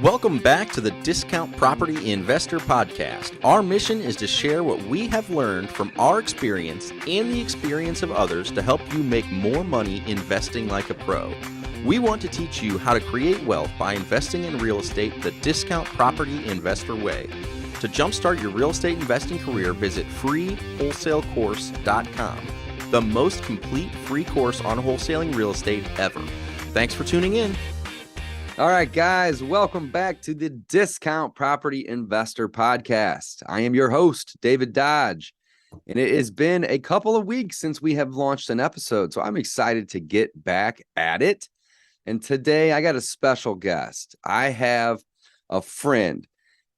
Welcome back to the Discount Property Investor Podcast. Our mission is to share what we have learned from our experience and the experience of others to help you make more money investing like a pro. We want to teach you how to create wealth by investing in real estate the Discount Property Investor way. To jumpstart your real estate investing career, visit freewholesalecourse.com, the most complete free course on wholesaling real estate ever. Thanks for tuning in. All right, guys, welcome back to the Discount Property Investor Podcast. I am your host, David Dodge, and it has been a couple of weeks since we have launched an episode, so I'm excited to get back at it. And today I got a special guest. I have a friend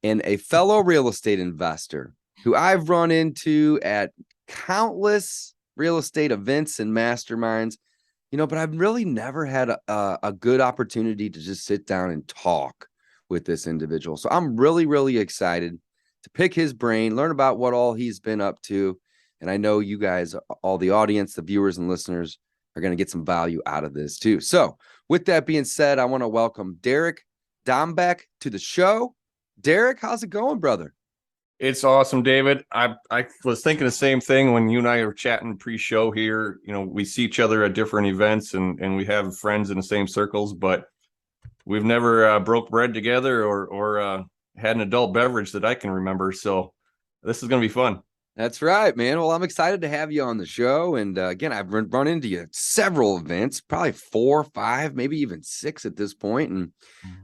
and a fellow real estate investor who I've run into at countless real estate events and masterminds. But I've really never had a good opportunity to just sit down and talk with this individual. So I'm really, really excited to pick his brain, learn about what all he's been up to. And I know you guys, all the audience, the viewers and listeners are going to get some value out of this too. So with that being said, I want to welcome Derek Dombeck to the show. Derek, how's it going, brother? It's awesome, David. I was thinking the same thing when you and I were chatting pre-show here. We see each other at different events and we have friends in the same circles, but we've never broke bread together or had an adult beverage that I can remember. So this is going to be fun. That's right, man. Well, I'm excited to have you on the show. And again, I've run into you at several events, probably 4, 5, maybe even 6 at this point. And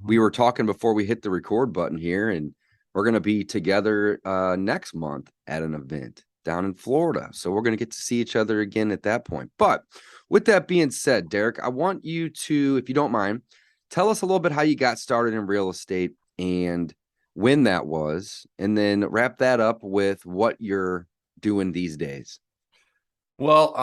we were talking before we hit the record button here, and we're going to be together next month at an event down in Florida. So we're going to get to see each other again at that point. But with that being said, Derek, I want you to, if you don't mind, tell us a little bit how you got started in real estate and when that was, and then wrap that up with what you're doing these days. Well,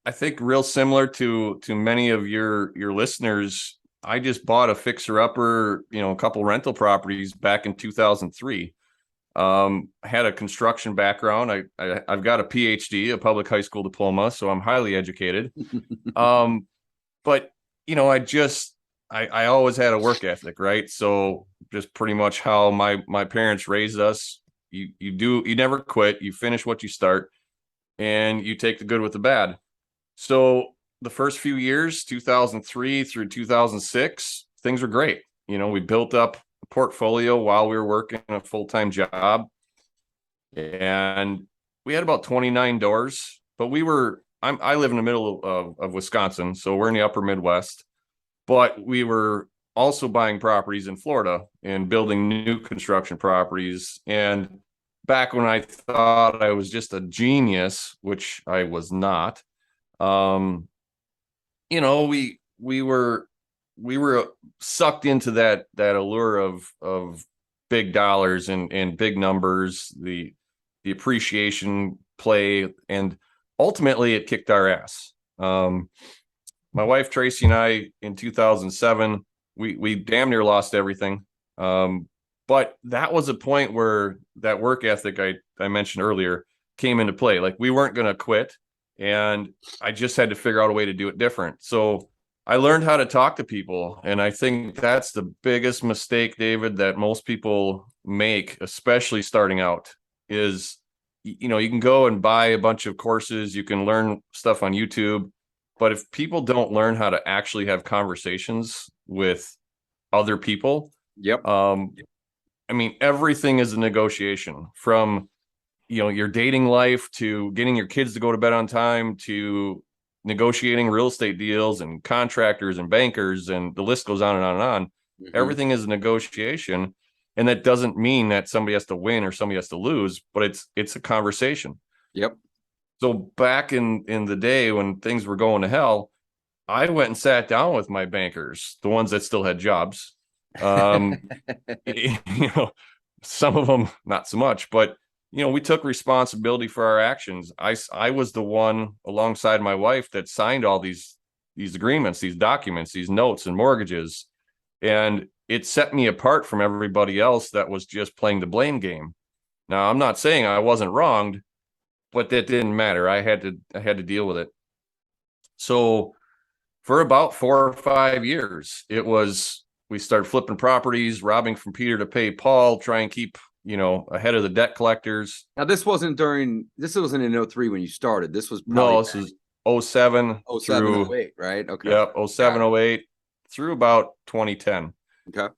I think real similar to many of your listeners, I just bought a fixer-upper, a couple rental properties back in 2003. I had a construction background. I've got a PhD, a public high school diploma, so I'm highly educated. But I always had a work ethic, right? So just pretty much how my parents raised us. You never quit. You finish what you start, and you take the good with the bad. So the first few years, 2003 through 2006, things were great. We built up a portfolio while we were working a full-time job, and we had about 29 doors, but I live in the middle of Wisconsin, so we're in the upper Midwest, but we were also buying properties in Florida and building new construction properties. And back when I thought I was just a genius, which I was not, we were sucked into that allure of big dollars and big numbers, the appreciation play, and ultimately it kicked our ass. My wife Tracy and I in 2007, we damn near lost everything. But that was a point where that work ethic I mentioned earlier came into play. Like, we weren't going to quit. And I just had to figure out a way to do it different. So I learned how to talk to people. And I think that's the biggest mistake, David, that most people make, especially starting out, is, you can go and buy a bunch of courses. You can learn stuff on YouTube. But if people don't learn how to actually have conversations with other people, everything is a negotiation, from your dating life to getting your kids to go to bed on time to negotiating real estate deals and contractors and bankers, and the list goes on and on and on. Mm-hmm. Everything is a negotiation. And that doesn't mean that somebody has to win or somebody has to lose, but it's a conversation. Yep. So back in the day when things were going to hell, I went and sat down with my bankers, the ones that still had jobs. Some of them not so much, but we took responsibility for our actions. I was the one alongside my wife that signed all these agreements, these documents, these notes and mortgages. And it set me apart from everybody else that was just playing the blame game. Now, I'm not saying I wasn't wronged, but that didn't matter. I had to deal with it. So for about 4 or 5 years, it was we started flipping properties, robbing from Peter to pay Paul, try and keep, ahead of the debt collectors. Now, this wasn't in 03 when you started. This was probably No, this is 07 through 08, right? Okay. Yep, 07, 08 through about 2010. Okay.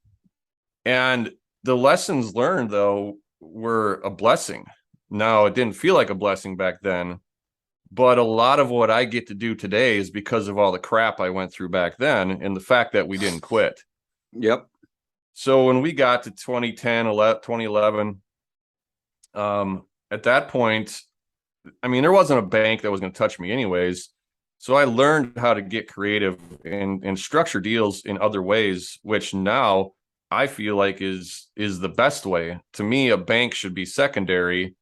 And the lessons learned, though, were a blessing. Now, it didn't feel like a blessing back then, but a lot of what I get to do today is because of all the crap I went through back then and the fact that we didn't quit. Yep. So when we got to 2010, 2011, at that point, I mean, there wasn't a bank that was going to touch me anyways. So I learned how to get creative and structure deals in other ways, which now I feel like is the best way. To me, a bank should be secondary,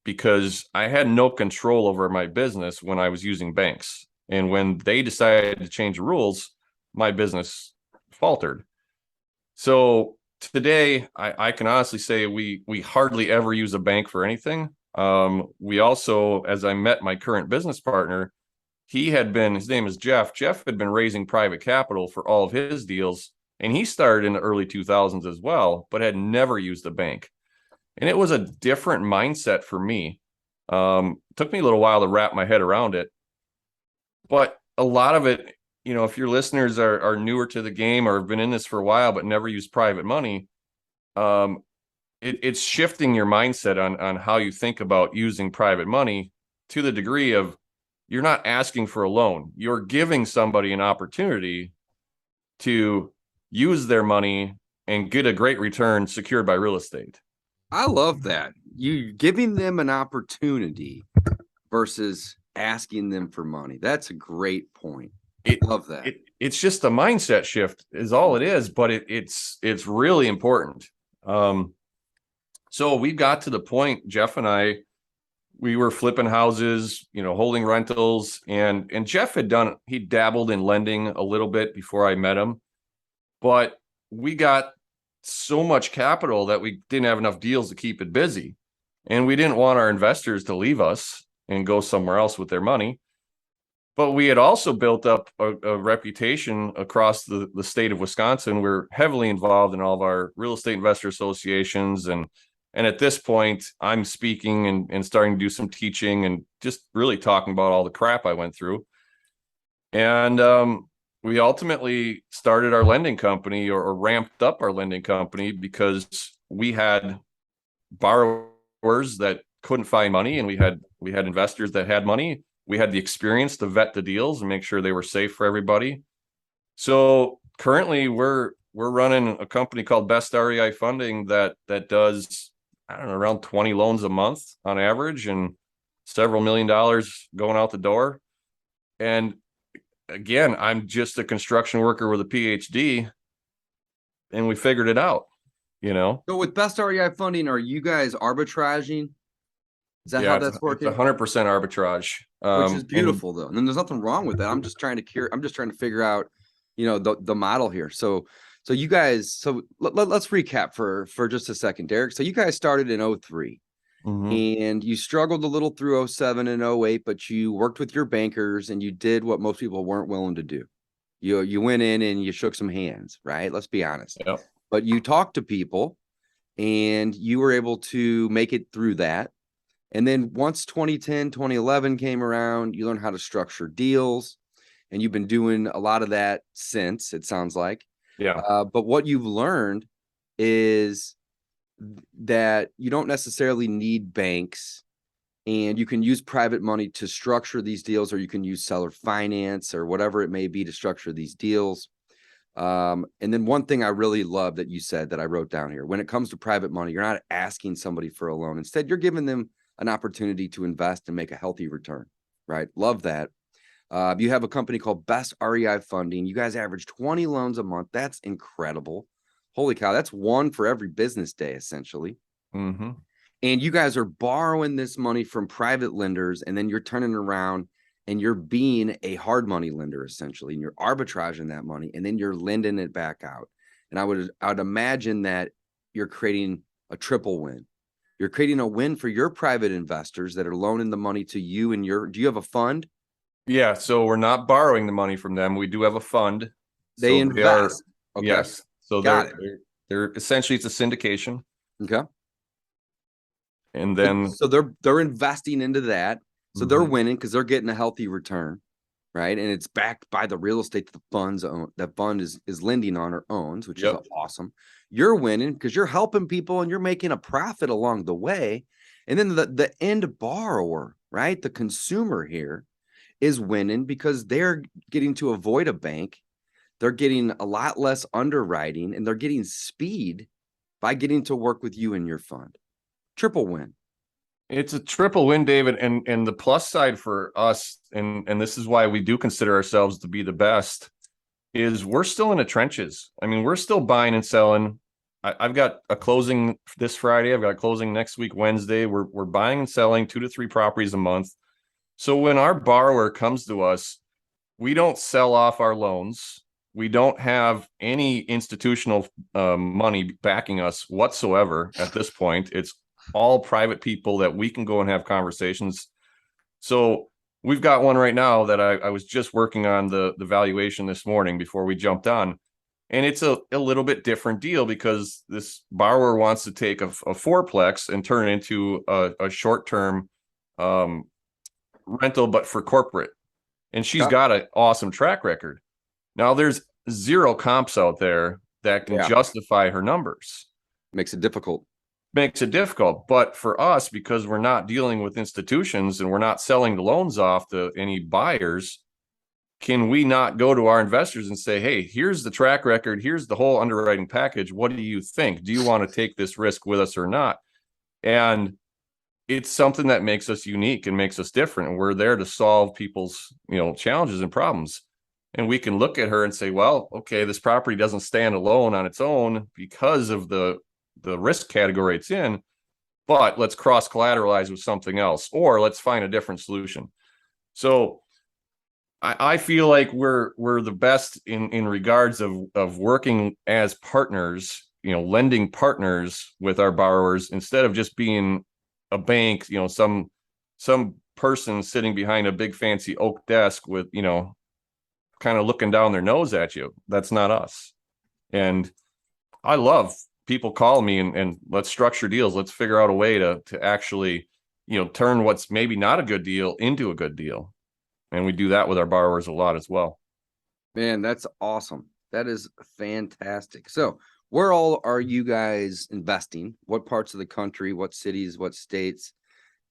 because I had no control over my business when I was using banks. And when they decided to change the rules, my business faltered. So today, I can honestly say we hardly ever use a bank for anything. We also, as I met my current business partner, his name is Jeff. Jeff had been raising private capital for all of his deals, and he started in the early 2000s as well, but had never used a bank. And it was a different mindset for me. Took me a little while to wrap my head around it, but a lot of it, if your listeners are newer to the game or have been in this for a while but never used private money, it's shifting your mindset on how you think about using private money, to the degree of you're not asking for a loan. You're giving somebody an opportunity to use their money and get a great return secured by real estate. I love that. You giving them an opportunity versus asking them for money. That's a great point. Love that. It's just a mindset shift is all it is, but it's really important. So we got to the point, Jeff and I, we were flipping houses, holding rentals, and Jeff he dabbled in lending a little bit before I met him, but we got so much capital that we didn't have enough deals to keep it busy. And we didn't want our investors to leave us and go somewhere else with their money. But we had also built up a reputation across the state of Wisconsin. We're heavily involved in all of our real estate investor associations. And at this point, I'm speaking and starting to do some teaching and just really talking about all the crap I went through. And we ultimately started our lending company or ramped up our lending company because we had borrowers that couldn't find money, and we had investors that had money. We had the experience to vet the deals and make sure they were safe for everybody. So currently we're running a company called Best REI Funding that does, I don't know, around 20 loans a month on average and several $1 million going out the door. And again, I'm just a construction worker with a PhD, and we figured it out, So with Best REI Funding, are you guys arbitraging? Is that how that's working? It's 100% arbitrage, which is beautiful, though. And there's nothing wrong with that. I'm just trying to figure out, the model here. So you guys, let's recap for just a second, Derek. So you guys started in 03. Mm-hmm. And you struggled a little through 07 and 08, but you worked with your bankers and you did what most people weren't willing to do. You went in and you shook some hands, right? Let's be honest. Yep. But you talked to people and you were able to make it through that. And then once 2010, 2011 came around, you learned how to structure deals, and you've been doing a lot of that since, it sounds like. Yeah. But what you've learned is that you don't necessarily need banks, and you can use private money to structure these deals, or you can use seller finance or whatever it may be to structure these deals. And then one thing I really love that you said that I wrote down here, when it comes to private money, you're not asking somebody for a loan. Instead, you're giving them an opportunity to invest and make a healthy return, right? Love that. You have a company called Best REI Funding. You guys average 20 loans a month. That's incredible. Holy cow. That's one for every business day, essentially. Mm-hmm. And you guys are borrowing this money from private lenders, and then you're turning around and you're being a hard money lender, essentially, and you're arbitraging that money, and then you're lending it back out. And I would imagine that you're creating a triple win. You're creating a win for your private investors that are loaning the money to you and do you have a fund? Yeah. So we're not borrowing the money from them. We do have a fund. They invest. Okay. Yes. So Got they're essentially, it's a syndication. Okay. And then So they're investing into that. So they're winning because they're getting a healthy return, right? And it's backed by the real estate that the funds own, that fund is lending on or owns, which is awesome. You're winning because you're helping people and you're making a profit along the way. And then the end borrower, right? The consumer here is winning because they're getting to avoid a bank. They're getting a lot less underwriting and they're getting speed by getting to work with you and your fund. Triple win. it's a triple win, David. And the plus side for us, and this is why we do consider ourselves to be the best, is we're still in the trenches. I mean, we're still buying and selling. I've got a closing this Friday. I've got a closing next week, Wednesday. We're buying and selling 2 to 3 properties a month. So when our borrower comes to us, we don't sell off our loans. We don't have any institutional money backing us whatsoever at this point. It's all private people that we can go and have conversations. So we've got one right now that I was just working on the valuation this morning before we jumped on. And it's a little bit different deal because this borrower wants to take a fourplex and turn it into a short-term rental, but for corporate. And she's got an awesome track record. Now there's 0 comps out there that can justify her numbers. Makes it difficult. But for us, because we're not dealing with institutions and we're not selling the loans off to any buyers, can we not go to our investors and say, hey, here's the track record, here's the whole underwriting package, what do you think? Do you want to take this risk with us or not? And it's something that makes us unique and makes us different. And we're there to solve people's, challenges and problems. And we can look at her and say, well, okay, this property doesn't stand alone on its own because of the risk category it's in, but let's cross collateralize with something else, or let's find a different solution. So I feel like we're the best in regards of working as partners, lending partners with our borrowers instead of just being a bank, some person sitting behind a big fancy oak desk with, kind of looking down their nose at you. That's not us. And I love people call me and let's structure deals. Let's figure out a way to actually, turn what's maybe not a good deal into a good deal. And we do that with our borrowers a lot as well. Man, that's awesome. That is fantastic. So where all are you guys investing? What parts of the country, what cities, what states,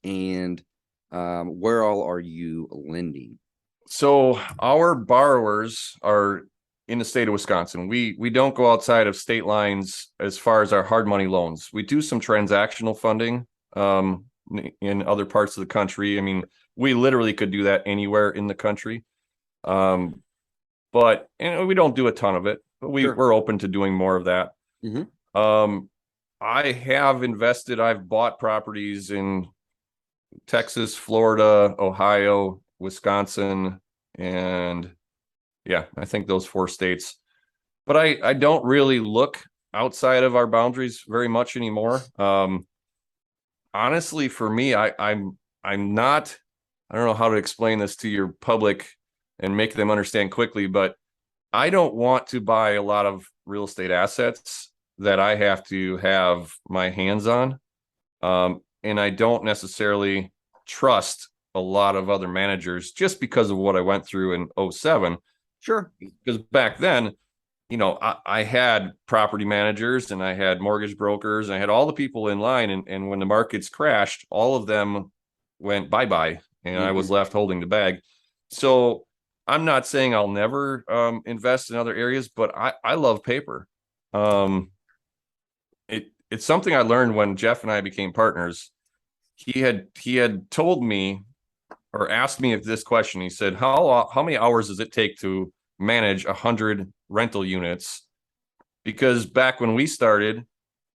and where all are you lending? So our borrowers are in the state of Wisconsin. We don't go outside of state lines as far as our hard money loans. We do some transactional funding in other parts of the country. I mean, we literally could do that anywhere in the country. But we don't do a ton of it, but we're open to doing more of that. I have invested, I've bought properties in Texas, Florida, Ohio, Wisconsin, and I think those 4 states. But I don't really look outside of our boundaries very much anymore. Honestly, for me, I'm not, I don't know how to explain this to your public and make them understand quickly, but I don't want to buy a lot of real estate assets that I have to have my hands on. And I don't necessarily trust a lot of other managers just because of what I went through in 2007. Sure. Because back then, I had property managers and I had mortgage brokers and I had all the people in line. And when the markets crashed, all of them went bye-bye and I was left holding the bag. So I'm not saying I'll never invest in other areas, but I love paper. It's something I learned when Jeff and I became partners. He had told me or asked me this question. He said, how many hours does it take to manage 100 rental units? Because back when we started,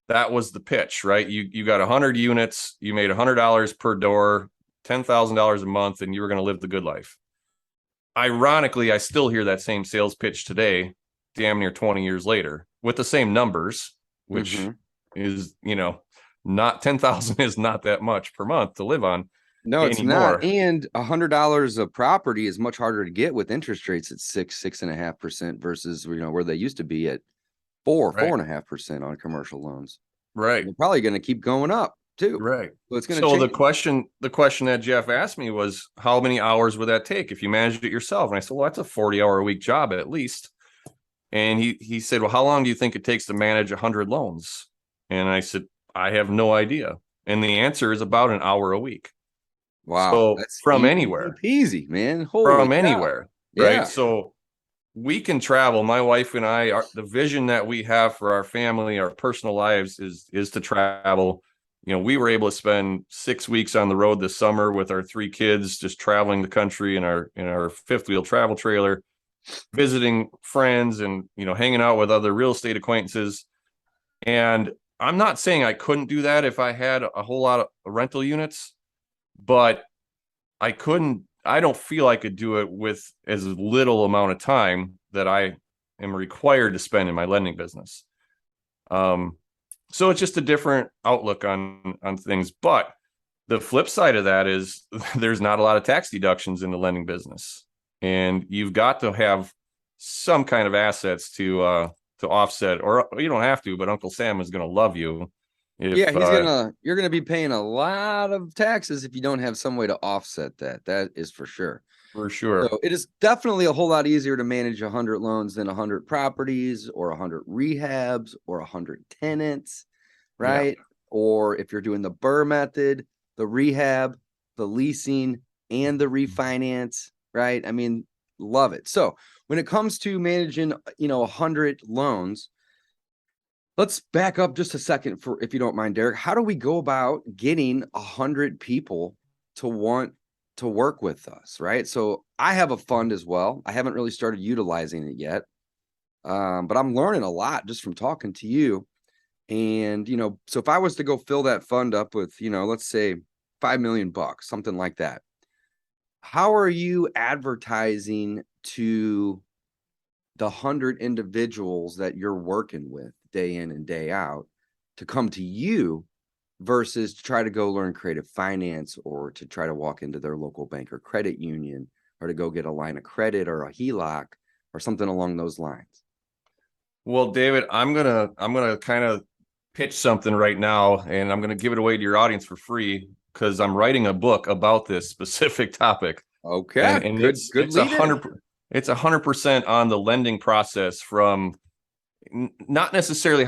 that was the pitch, right? You got 100 units, you made $100 per door, $10,000 a month, and you were going to live the good life. Ironically, I still hear that same sales pitch today, damn near 20 years later, with the same numbers, which is, not 10,000 is not that much per month to live on. No, it's not. And $100 a property is much harder to get with interest rates at 6.5% versus, where they used to be at Right. 4.5% on commercial loans. Right. They're probably going to keep going up too. Right. So it's going to So change. the question that Jeff asked me was, how many hours would that take if you managed it yourself? And I said, well, that's a 40-hour a week job at least. And he said, well, how long do you think it takes to manage 100 loans? And I said, I have no idea. And the answer is about an hour a week. Wow, So that's from easy anywhere, peasy, man. Holy cow. anywhere, right? Yeah. So we can travel. My wife and I, the vision that we have for our family, our personal lives is to travel. You know, we were able to spend 6 weeks on the road this summer with our 3 kids, just traveling the country in our fifth wheel travel trailer, visiting friends and, you know, hanging out with other real estate acquaintances. And I'm not saying I couldn't do that if I had a whole lot of rental units, but I don't feel I could do it with as little amount of time that I am required to spend in my lending business. So it's just a different outlook on things. But the flip side of that is there's not a lot of tax deductions in the lending business. And you've got to have some kind of assets to offset, or you don't have to, but Uncle Sam is going to love you. You're gonna be paying a lot of taxes if you don't have some way to offset that. That is for sure. For sure. So it is definitely a whole lot easier to manage 100 loans than 100 properties or 100 rehabs or 100 tenants, right? Yeah. Or if you're doing the BRRRR method, the rehab, the leasing, and the refinance, right? I mean, love it. So when it comes to managing, 100 loans, let's back up just a second for, if you don't mind, Derek. How do we go about getting 100 people to want to work with us, right? So I have a fund as well. I haven't really started utilizing it yet, but I'm learning a lot just from talking to you. And, so if I was to go fill that fund up with, let's say $5 million, something like that, how are you advertising to the 100 individuals that you're working with day in and day out to come to you versus to try to go learn creative finance or to try to walk into their local bank or credit union or to go get a line of credit or a HELOC or something along those lines? Well, David, I'm gonna kind of pitch something right now, and I'm gonna give it away to your audience for free because I'm writing a book about this specific topic. Okay, and good it's lead in. It's 100% on the lending process, from not necessarily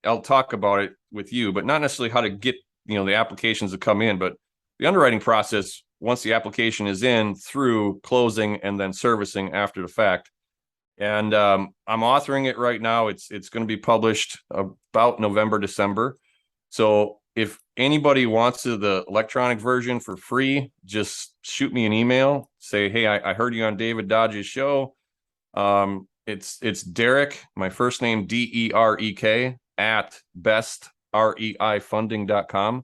I'll talk about it with you, but not necessarily how to get, the applications to come in, but the underwriting process, once the application is in, through closing and then servicing after the fact. And I'm authoring it right now. It's going to be published about November, December. So if anybody wants the electronic version for free, just shoot me an email. Say, hey, I heard you on David Dodge's show. It's Derek, my first name, DEREK, at REIFunding.com.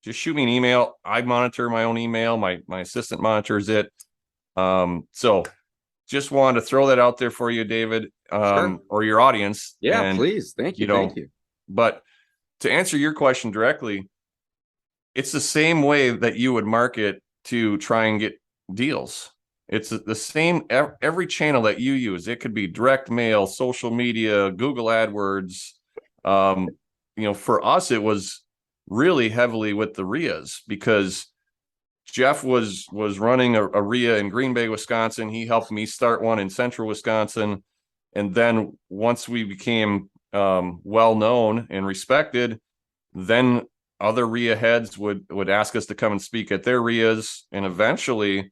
Just shoot me an email. I monitor my own email. My assistant monitors it. So just wanted to throw that out there for you, David, Sure. or your audience. Yeah, and, please. Thank you. Thank you. But to answer your question directly, it's the same way that you would market to try and get deals. It's the same, every channel that you use. It could be direct mail, social media, Google AdWords. For us, it was really heavily with the REIAs, because Jeff was running a REIA in Green Bay, Wisconsin. He helped me start one in central Wisconsin. And then once we became well known and respected, then other REIA heads would ask us to come and speak at their REIAs. And eventually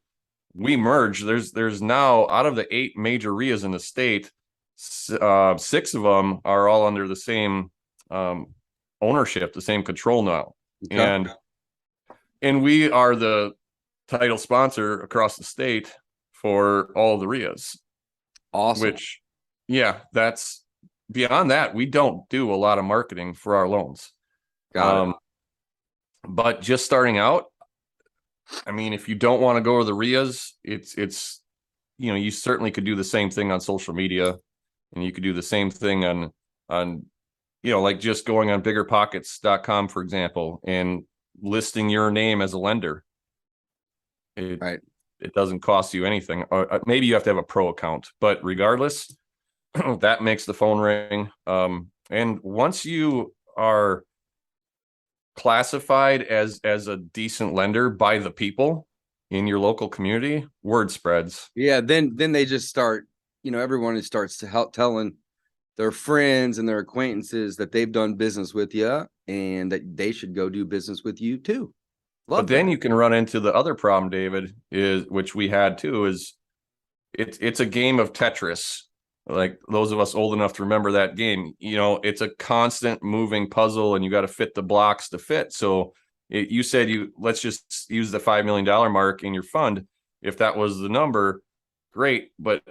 we merged. There's now, out of the 8 major REIAs in the state, 6 of them are all under the same ownership, the same control now. Okay. And we are the title sponsor across the state for all the REIAs. Awesome. Which, yeah, that's beyond that. We don't do a lot of marketing for our loans. Got it. But just starting out, I mean, if you don't want to go to the REIAs, it's you certainly could do the same thing on social media, and you could do the same thing on like just going on biggerpockets.com, for example, and listing your name as a lender. It doesn't cost you anything. Or maybe you have to have a pro account, but regardless, that makes the phone ring. And once you are classified as a decent lender by the people in your local community, word spreads. Yeah, then they just start, everyone starts to help telling their friends and their acquaintances that they've done business with you and that they should go do business with you too. But then you can run into the other problem, David, which we had too, is it's a game of Tetris. Like those of us old enough to remember that game, it's a constant moving puzzle and you got to fit the blocks to fit. So you said let's just use the $5 million mark in your fund. If that was the number, great. But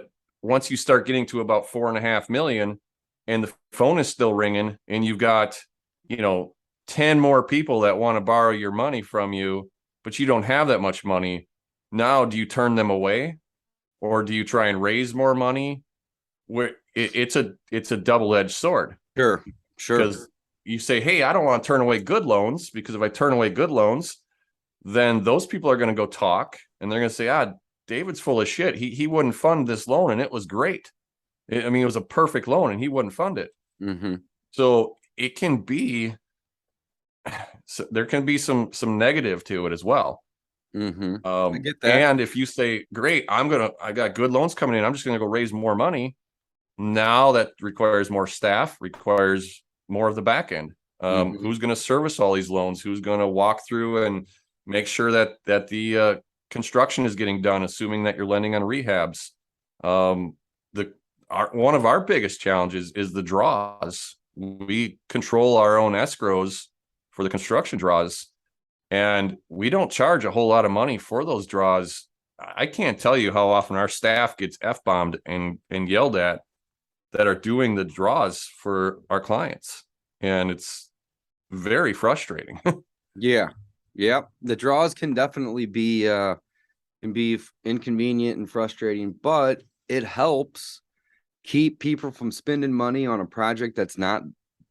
once you start getting to about 4.5 million and the phone is still ringing and you've got, 10 more people that want to borrow your money from you, but you don't have that much money. Now, do you turn them away or do you try and raise more money? Where it's a double-edged sword. Sure. Because you say, hey, I don't want to turn away good loans, because if I turn away good loans, then those people are going to go talk and they're going to say, David's full of shit. He wouldn't fund this loan and it was great. It was a perfect loan and he wouldn't fund it. Mm-hmm. So it can be, there can be some negative to it as well. Mm-hmm. I get that. And if you say, great, I got good loans coming in, I'm just going to go raise more money. Now that requires more staff, requires more of the back end. Who's going to service all these loans? Who's going to walk through and make sure that the construction is getting done, assuming that you're lending on rehabs? One of our biggest challenges is the draws. We control our own escrows for the construction draws, and we don't charge a whole lot of money for those draws. I can't tell you how often our staff gets F-bombed and yelled at that are doing the draws for our clients. And it's very frustrating. Yeah. The draws can definitely be inconvenient and frustrating, but it helps keep people from spending money on a project that's not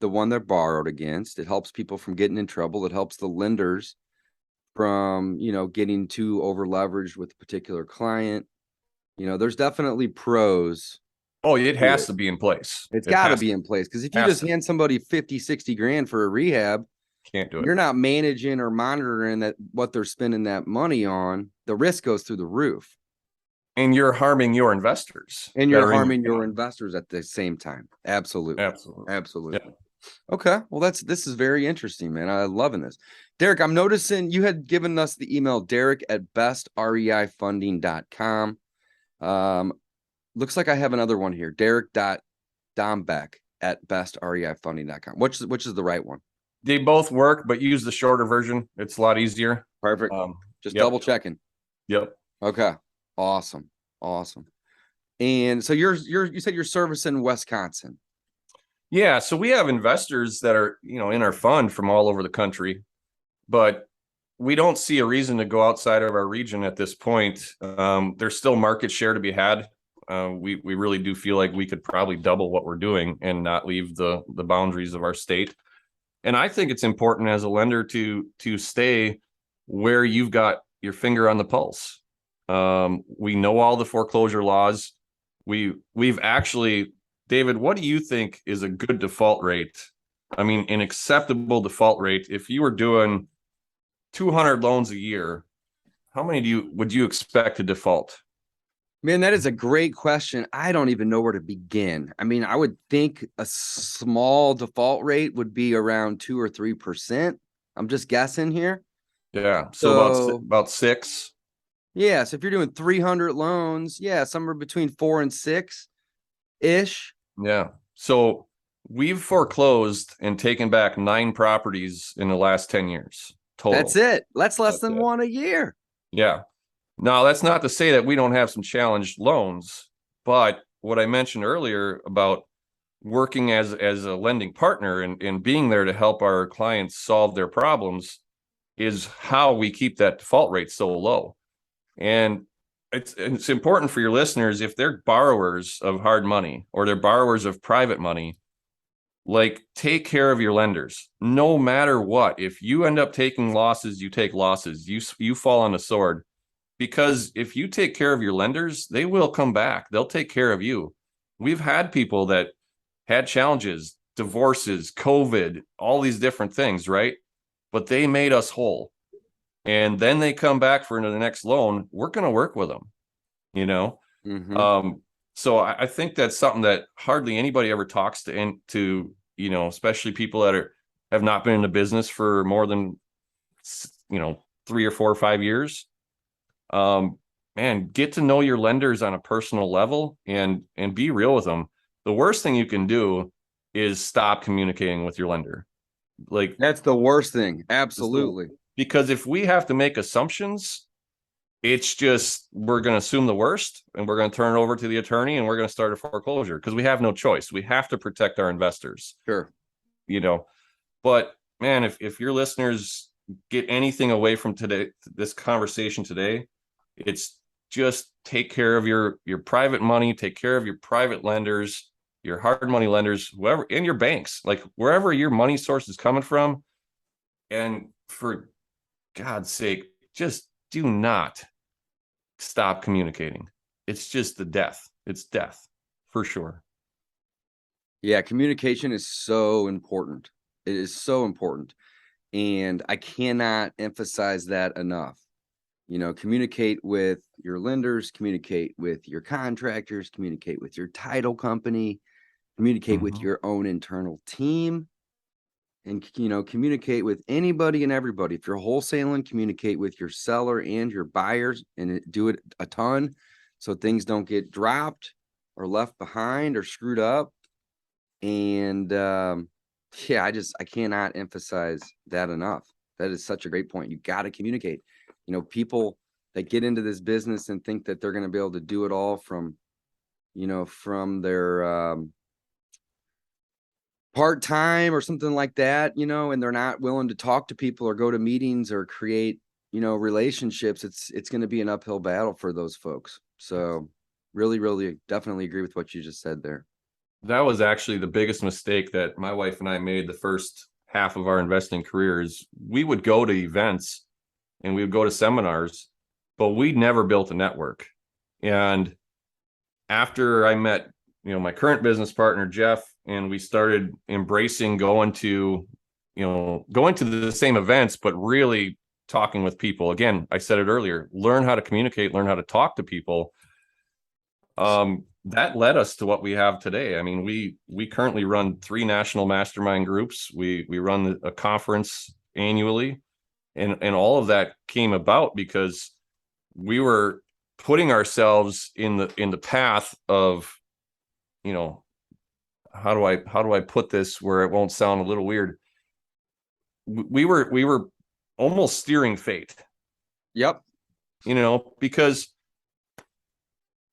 the one they're borrowed against. It helps people from getting in trouble. It helps the lenders from, getting too over leveraged with a particular client. There's definitely pros. Oh, it has to be in place. It's got to be in place, because if you just hand somebody 50, 60 grand for a rehab, can't do it. You're not managing or monitoring that what they're spending that money on. The risk goes through the roof. And you're harming your investors. And you're harming your investors at the same time. Absolutely. Yeah. Okay. Well, this is very interesting, man. I'm loving this. Derek, I'm noticing you had given us the email, derek@bestreifunding.com. Looks like I have another one here, derek.dombeck@bestreifunding.com. Which is the right one? They both work, but use the shorter version. It's a lot easier. Perfect. Just double checking. Yep. Okay. Awesome. And so you said you're servicing Wisconsin. Yeah. So we have investors that are, in our fund from all over the country, but we don't see a reason to go outside of our region at this point. There's still market share to be had. We really do feel like we could probably double what we're doing and not leave the boundaries of our state. And I think it's important as a lender to stay where you've got your finger on the pulse. We know all the foreclosure laws. We've actually, David, what do you think is a good default rate? I mean, an acceptable default rate. If you were doing 200 loans a year, how many would you expect to default? Man, that is a great question. I don't even know where to begin. I mean, I would think a small default rate would be around 2 or 3%. I'm just guessing here. Yeah. So about 6. Yeah. So if you're doing 300 loans, somewhere between 4 and 6-ish. Yeah. So we've foreclosed and taken back 9 properties in the last 10 years total. That's it. That's less than one a year. Yeah. Now, that's not to say that we don't have some challenged loans, but what I mentioned earlier about working as a lending partner and being there to help our clients solve their problems is how we keep that default rate so low. And it's important for your listeners, if they're borrowers of hard money or they're borrowers of private money, like, take care of your lenders. No matter what, if you end up taking losses, you take losses. You fall on the sword. Because if you take care of your lenders, they will come back. They'll take care of you. We've had people that had challenges, divorces, COVID, all these different things, right? But they made us whole. And then they come back for the next loan. We're going to work with them, you know? Mm-hmm. So I think that's something that hardly anybody ever talks to, you know, especially people that have not been in the business for more than, you know, 3 or 4 or 5 years. Man, get to know your lenders on a personal level and be real with them. The worst thing you can do is stop communicating with your lender. Like, That's the worst thing. Absolutely. because if we have to make assumptions, it's just, we're going to assume the worst and we're going to turn it over to the attorney and we're going to start a foreclosure because we have no choice. We have to protect our investors, Sure. you know. But man, if your listeners get anything away from this conversation today, it's just take care of your private money, take care of your private lenders, your hard money lenders, whoever, and your banks, like wherever your money source is coming from. And for God's sake, just do not stop communicating. It's just it's death for sure. Yeah, communication is so important. It is so important. And I cannot emphasize that enough. You know, communicate with your lenders, communicate with your contractors, communicate with your title company, communicate with your own internal team, and, you know, communicate with anybody and everybody. If you're wholesaling, communicate with your seller and your buyers, and do it a ton so things don't get dropped or left behind or screwed up. And yeah, I cannot emphasize that enough. That is such a great point. You got to communicate. You know, people that get into this business and think that they're going to be able to do it all from, you know, from their part-time or something like that, you know, and they're not willing to talk to people or go to meetings or create, you know, relationships. It's going to be an uphill battle for those folks. So really, really definitely agree with what you just said there. That was actually the biggest mistake that my wife and I made the first half of our investing careers. We would go to events and we would go to seminars, but we never built a network. And after I met, you know, my current business partner, Jeff, and we started embracing going to the same events, but really talking with people. Again, I said it earlier, learn how to communicate, learn how to talk to people. That led us to what we have today. I mean, we currently run 3 national mastermind groups. We run a conference annually, and all of that came about because we were putting ourselves in the path of, you know, how do I put this where it won't sound a little weird? We were almost steering fate. Yep. You know, because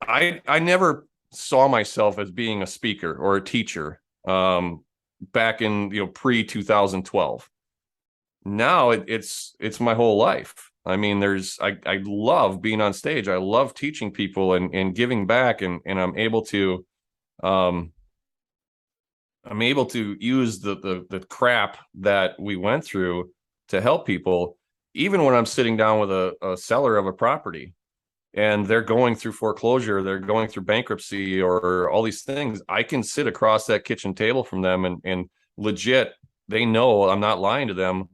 I never saw myself as being a speaker or a teacher back in, you know, pre 2012. Now it's my whole life. I mean, I love being on stage. I love teaching people and giving back, and I'm able to use the crap that we went through to help people, even when I'm sitting down with a seller of a property and they're going through foreclosure, they're going through bankruptcy or all these things. I can sit across that kitchen table from them and legit, they know I'm not lying to them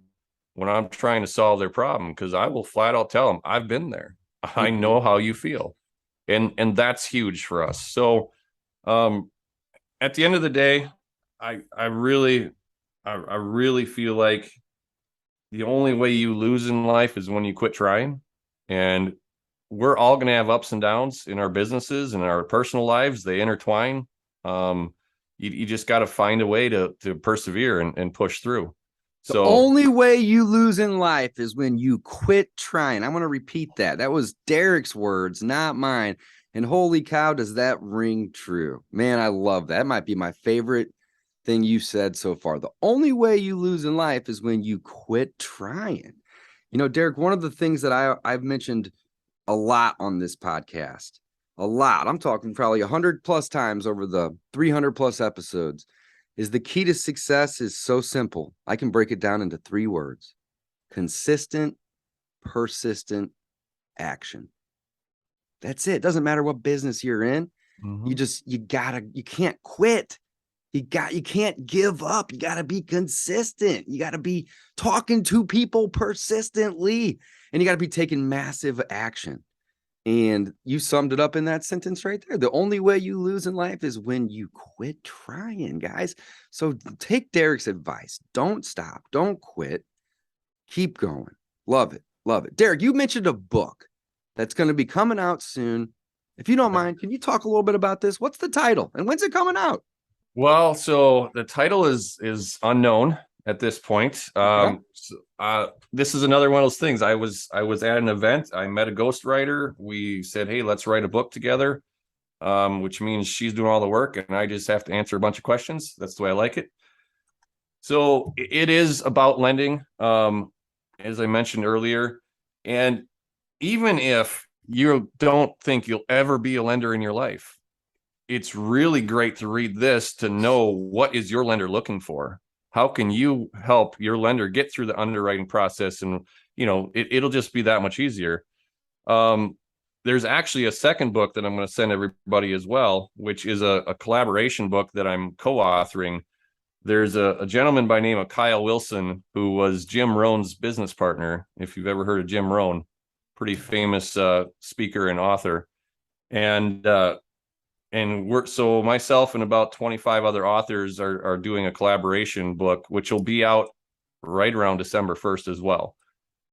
when I'm trying to solve their problem, because I will flat out tell them I've been there. I know how you feel. And that's huge for us. So at the end of the day, I really feel like the only way you lose in life is when you quit trying. And we're all going to have ups and downs in our businesses and our personal lives. They intertwine. You just got to find a way to persevere and push through. The only way you lose in life is when you quit trying. I'm going to repeat that. That was Derek's words, not mine. And holy cow, does that ring true? Man, I love that. That might be my favorite thing you said so far. The only way you lose in life is when you quit trying. You know, Derek, one of the things that I've mentioned a lot on this podcast, a lot, I'm talking probably 100 plus times over the 300 plus episodes, is the key to success is so simple. I can break it down into 3 words: consistent, persistent action. That's it. Doesn't matter what business you're in. Mhm. You can't quit. You can't give up. You got to be consistent. You got to be talking to people persistently, and you got to be taking massive action. And you summed it up in that sentence right there. The only way you lose in life is when you quit trying, guys. So take Derek's advice. Don't stop. Don't quit. Keep going. Love it. Love it. Derek, you mentioned a book that's going to be coming out soon. If you don't mind, can you talk a little bit about this? What's the title and when's it coming out? Well, so the title is unknown at this point. This is another one of those things. I was at an event. I met a ghostwriter. We said, "Hey, let's write a book together," which means she's doing all the work, and I just have to answer a bunch of questions. That's the way I like it. So it is about lending, as I mentioned earlier, and even if you don't think you'll ever be a lender in your life, it's really great to read this to know what is your lender looking for. How can you help your lender get through the underwriting process? And, it'll just be that much easier. There's actually a second book that I'm going to send everybody as well, which is a collaboration book that I'm co-authoring. There's a gentleman by name of Kyle Wilson, who was Jim Rohn's business partner. If you've ever heard of Jim Rohn, pretty famous speaker and author. And so myself and about 25 other authors are doing a collaboration book, which will be out right around December 1st as well.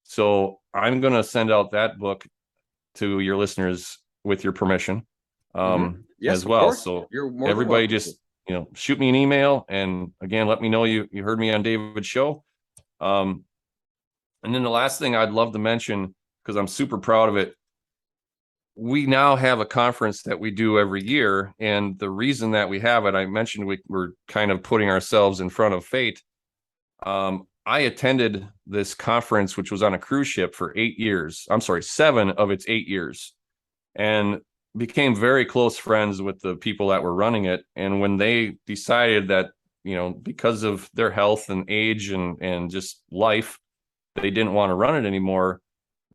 So I'm going to send out that book to your listeners with your permission, yes, as well. Course. So everybody just, shoot me an email. And again, let me know you heard me on David's show. And then the last thing I'd love to mention, because I'm super proud of it, we now have a conference that we do every year. And the reason that we have it, I mentioned we're kind of putting ourselves in front of fate. I attended this conference, which was on a cruise ship for 8 years. I'm sorry, 7 of its 8 years, and became very close friends with the people that were running it. And when they decided that, because of their health and age and just life, they didn't want to run it anymore,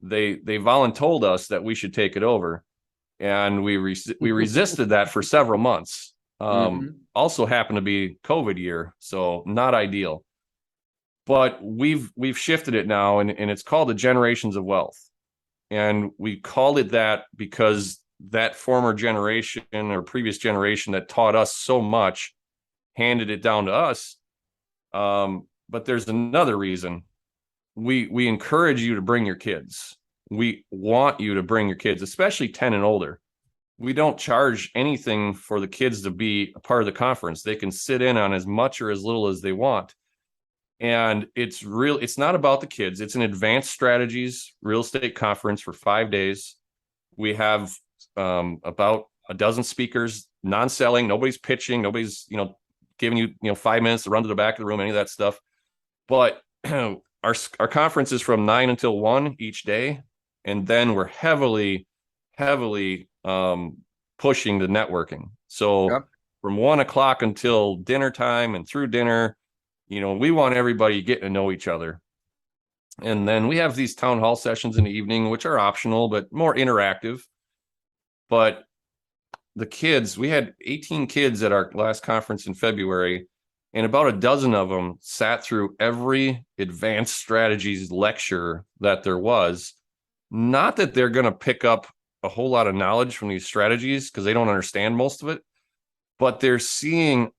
they voluntold us that we should take it over, and we resisted that for several months. Also happened to be COVID year, so not ideal. But we've shifted it now, and it's called the Generations of Wealth, and we called it that because that former generation or previous generation that taught us so much handed it down to us. But there's another reason. We encourage you to bring your kids. We want you to bring your kids, especially 10 and older. We don't charge anything for the kids to be a part of the conference. They can sit in on as much or as little as they want. And it's not about the kids. It's an advanced strategies real estate conference for 5 days. We have about a dozen speakers, non-selling, nobody's pitching, nobody's, giving you, 5 minutes to run to the back of the room, any of that stuff. But our conference is from 9 until 1 each day. And then we're heavily pushing the networking. So from 1 o'clock until dinner time and through dinner, we want everybody getting to know each other. And then we have these town hall sessions in the evening, which are optional, but more interactive. But the kids, we had 18 kids at our last conference in February, and about a dozen of them sat through every advanced strategies lecture that there was. Not that they're going to pick up a whole lot of knowledge from these strategies, because they don't understand most of it, but they're seeing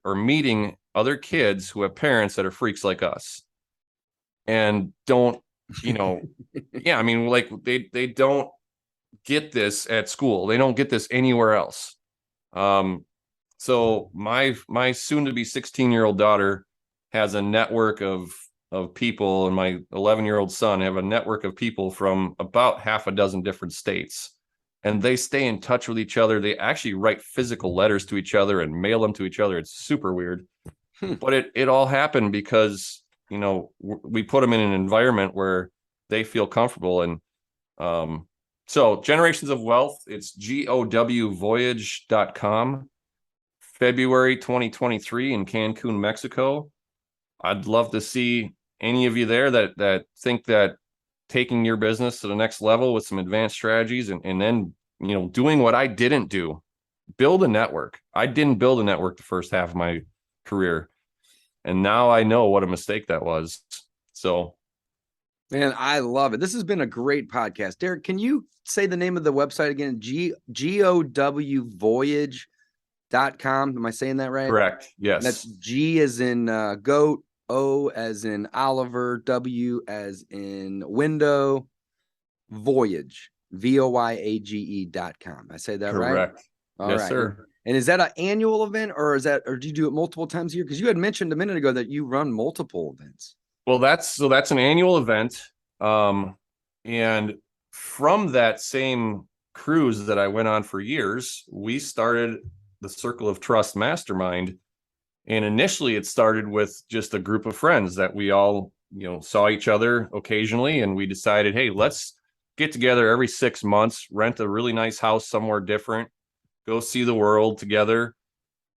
meeting other kids who have parents that are freaks like us and don't, yeah, I mean, like they don't get this at school. They don't get this anywhere else. So my soon to be 16-year-old daughter has a network of people, and my 11-year-old son have a network of people from about half a dozen different states, and they stay in touch with each other. They actually write physical letters to each other and mail them to each other. It's super weird. But it all happened because, we put them in an environment where they feel comfortable. And so Generations of Wealth, it's GOWvoyage.com, February 2023 in Cancun, Mexico. I'd love to see any of you there that think that taking your business to the next level with some advanced strategies and then, doing what I didn't do. build a network. I didn't build a network the first half of my career, and now I know what a mistake that was. So, man, I love it. This has been a great podcast. Derek, can you say the name of the website again? GOWvoyage.com. Am I saying that right? correct. Yes. That's G as in goat, O as in Oliver, W as in window, voyage, VOYAGE.com. I say that right? Correct. All Yes, right. sir. And is that an annual event, or or do you do it multiple times a year? Because you had mentioned a minute ago that you run multiple events. Well, that's an annual event. And from that same cruise that I went on for years, we started the Circle of Trust mastermind. And initially it started with just a group of friends that we all, saw each other occasionally. And we decided, hey, let's get together every 6 months, rent a really nice house somewhere different, go see the world together,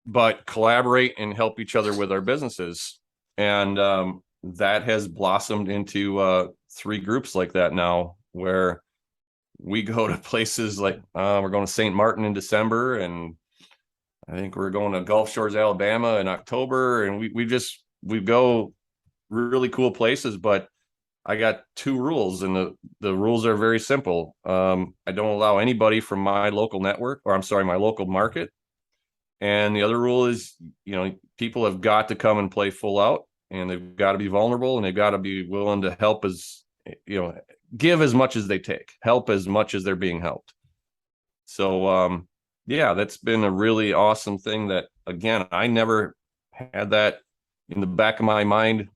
but collaborate and help each other with our businesses. And that has blossomed into 3 groups like that now, where we go to places like we're going to St. Martin in December, and I think we're going to Gulf Shores, Alabama in October, and we go really cool places. But I got 2 rules, and the rules are very simple. I don't allow anybody from my local network, or I'm sorry, my local market. And the other rule is, people have got to come and play full out, and they've got to be vulnerable, and they've got to be willing to help give as much as they take, help as much as they're being helped. So, yeah, that's been a really awesome thing that, again, I never had that in the back of my mind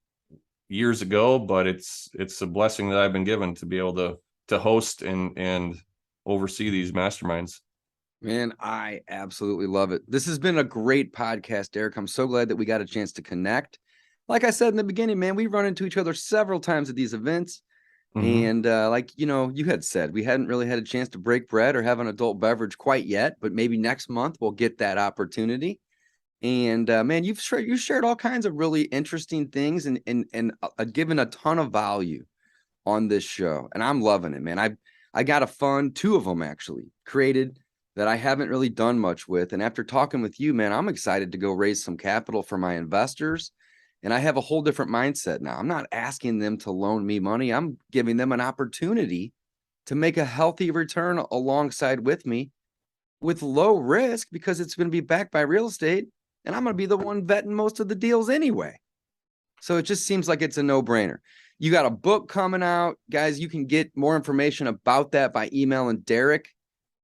years ago, but it's a blessing that I've been given to be able to host and oversee these masterminds. Man, I absolutely love it. This has been a great podcast, Derek. I'm so glad that we got a chance to connect. Like I said in the beginning, man, we run into each other several times at these events. And like, you had said, we hadn't really had a chance to break bread or have an adult beverage quite yet, but maybe next month we'll get that opportunity. And man, you've shared all kinds of really interesting things and given a ton of value on this show. And I'm loving it, man. I got a fund, 2 of them actually created that I haven't really done much with. And after talking with you, man, I'm excited to go raise some capital for my investors. And I have a whole different mindset now. I'm not asking them to loan me money. I'm giving them an opportunity to make a healthy return alongside with me with low risk, because it's going to be backed by real estate. And I'm going to be the one vetting most of the deals anyway. So it just seems like it's a no-brainer. You got a book coming out. Guys, you can get more information about that by emailing Derek.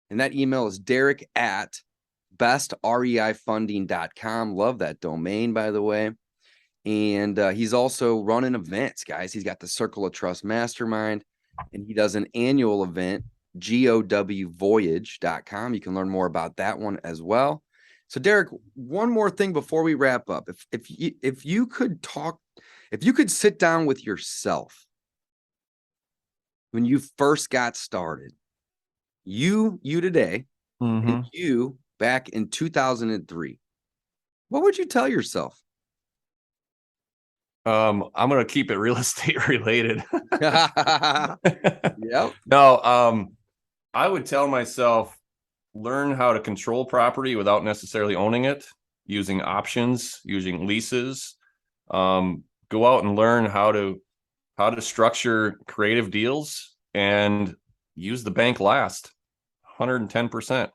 And that email is derek@bestreifunding.com. Love that domain, by the way. And he's also running events, guys. He's got the Circle of Trust Mastermind, and he does an annual event, GOWvoyage.com. You can learn more about that one as well. So, Derek, one more thing before we wrap up. If you could sit down with yourself when you first got started, you today, and you back in 2003, what would you tell yourself? I'm going to keep it real estate related. Yep. No, I would tell myself, learn how to control property without necessarily owning it, using options, using leases. Go out and learn how to structure creative deals, and use the bank last 110%.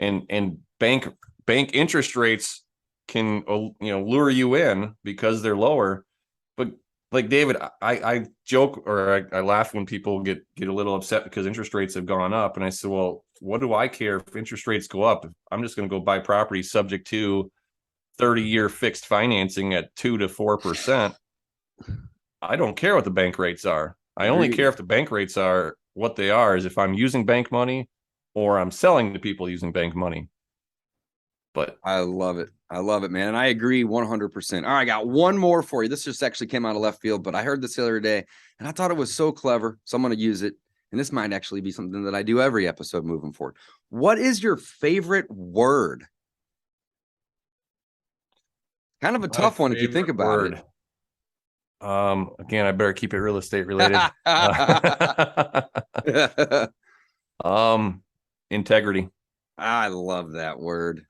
And bank interest rates can lure you in because they're lower. But like David, I joke, or I laugh when people get a little upset because interest rates have gone up. And I said, well, what do I care if interest rates go up? I'm just going to go buy property subject to 30-year fixed financing at 2 to 4%. I don't care what the bank rates are. I only care if the bank rates are what they are, is if I'm using bank money or I'm selling to people using bank money. But I love it. I love it, man. And I agree 100%. All right, I got one more for you. This just actually came out of left field, but I heard this the other day and I thought it was so clever. So I'm going to use it. And this might actually be something that I do every episode moving forward. What is your favorite word? Kind of a tough one if you think about it. Again, I better keep it real estate related. Integrity. I love that word.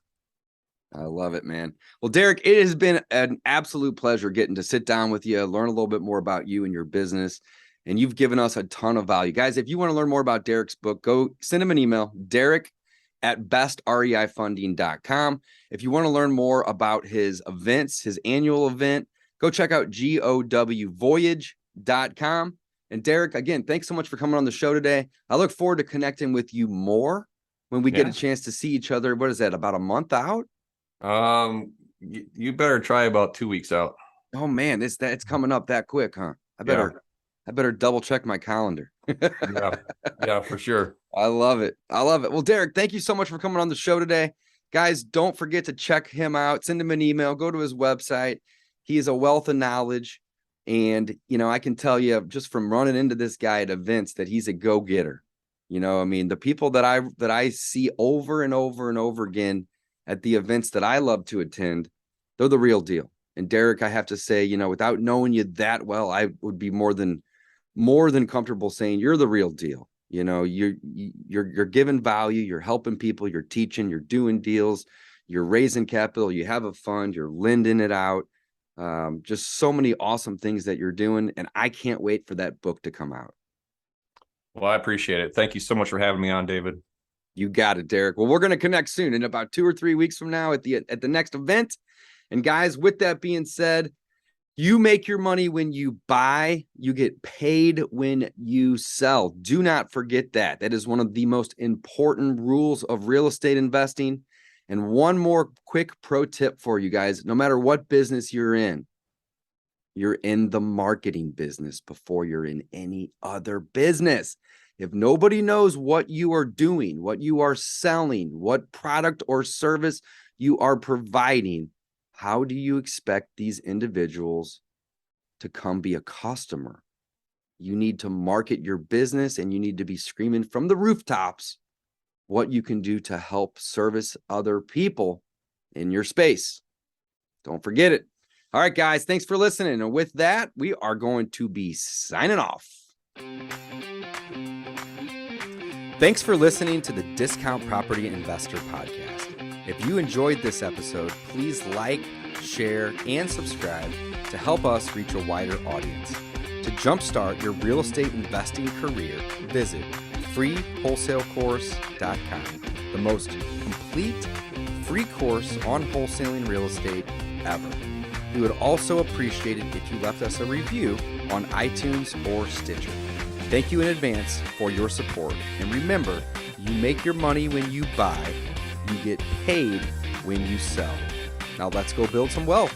I love it, man. Well, Derek, it has been an absolute pleasure getting to sit down with you, learn a little bit more about you and your business. And you've given us a ton of value. Guys, if you want to learn more about Derek's book, go send him an email, derek@bestreifunding.com. If you want to learn more about his events, his annual event, go check out gowvoyage.com. And Derek, again, thanks so much for coming on the show today. I look forward to connecting with you more when we get a chance to see each other. What is that, about a month out? You better try about 2 weeks out. Oh man, it's coming up that quick, huh? I better double check my calendar. Yeah, for sure. I love it. Well, Derek, thank you so much for coming on the show today. Guys, don't forget to check him out. Send him an email. Go to his website. He is a wealth of knowledge. And, I can tell you just from running into this guy at events that he's a go-getter. The people that I see over and over and over again at the events that I love to attend, they're the real deal. And Derek, I have to say, without knowing you that well, I would be more than comfortable saying you're the real deal. You're giving value, you're helping people, you're teaching, you're doing deals, you're raising capital, you have a fund, you're lending it out. Just so many awesome things that you're doing. And I can't wait for that book to come out. Well, I appreciate it. Thank you so much for having me on, David. You got it, Derek. Well, we're going to connect soon in about 2 or 3 weeks from now at the next event. And guys, with that being said, you make your money when you buy, you get paid when you sell. Do not forget that. That is one of the most important rules of real estate investing. And one more quick pro tip for you guys. No matter what business you're in the marketing business before you're in any other business. If nobody knows what you are doing, what you are selling, what product or service you are providing, how do you expect these individuals to come be a customer? You need to market your business and you need to be screaming from the rooftops what you can do to help service other people in your space. Don't forget it. All right, guys, thanks for listening. And with that, we are going to be signing off. Thanks for listening to the Discount Property Investor Podcast. If you enjoyed this episode, please like, share, and subscribe to help us reach a wider audience. To jumpstart your real estate investing career, visit freewholesalecourse.com, the most complete free course on wholesaling real estate ever. We would also appreciate it if you left us a review on iTunes or Stitcher. Thank you in advance for your support. And remember, you make your money when you buy, you get paid when you sell. Now let's go build some wealth.